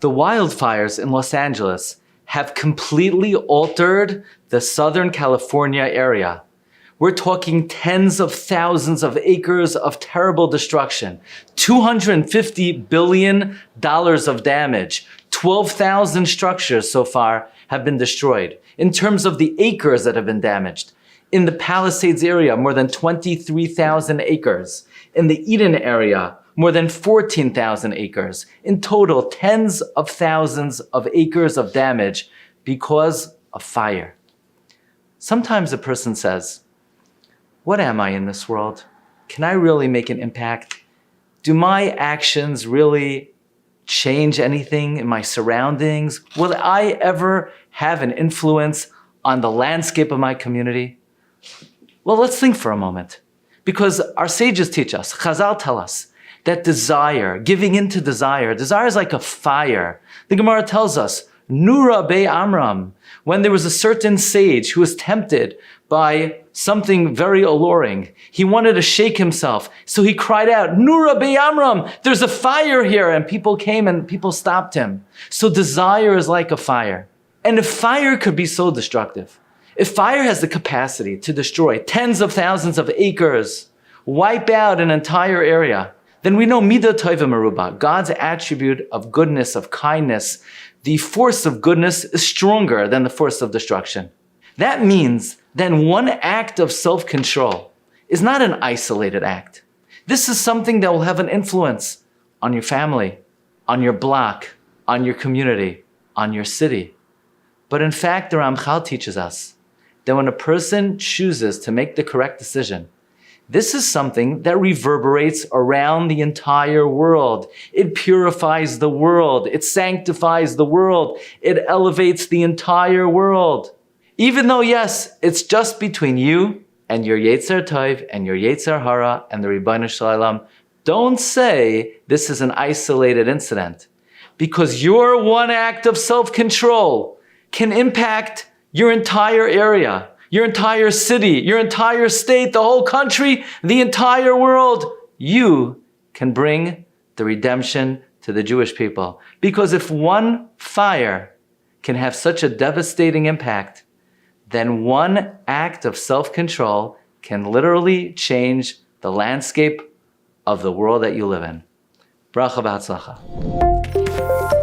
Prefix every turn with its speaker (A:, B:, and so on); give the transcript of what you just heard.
A: The wildfires in Los Angeles have completely altered the Southern California area. We're talking tens of thousands of acres of terrible destruction, $250 billion of damage, 12,000 structures so far have been destroyed. In terms of the acres that have been damaged, in the Palisades area, more than 23,000 acres. In the Eden area, more than 14,000 acres. In total, tens of thousands of acres of damage because of fire. Sometimes a person says, what am I in this world? Can I really make an impact? Do my actions really change anything in my surroundings? Will I ever have an influence on the landscape of my community? Well, let's think for a moment. Because our sages teach us, Chazal tell us, that desire, giving into desire is like a fire. The Gemara tells us, Nura be Amram, when there was a certain sage who was tempted by something very alluring. He wanted to shake himself, so he cried out, Nura be Amram, there's a fire here, and people came and people stopped him. So desire is like a fire. And if fire could be so destructive, if fire has the capacity to destroy tens of thousands of acres, wipe out an entire area, then we know Midah Tova Meruba, God's attribute of goodness, of kindness, the force of goodness is stronger than the force of destruction. That means then one act of self-control is not an isolated act. This is something that will have an influence on your family, on your block, on your community, on your city. But in fact, the Ramchal teaches us that when a person chooses to make the correct decision, this is something that reverberates around the entire world. It purifies the world. It sanctifies the world. It elevates the entire world. Even though, yes, it's just between you and your Yetzer Tov and your Yetzer Hara and the Ribbono Shel Olam, don't say this is an isolated incident, because your one act of self-control can impact your entire area, your entire city, your entire state, the whole country, the entire world. You can bring the redemption to the Jewish people. Because if one fire can have such a devastating impact, then one act of self-control can literally change the landscape of the world that you live in. Bracha v'hatzlacha.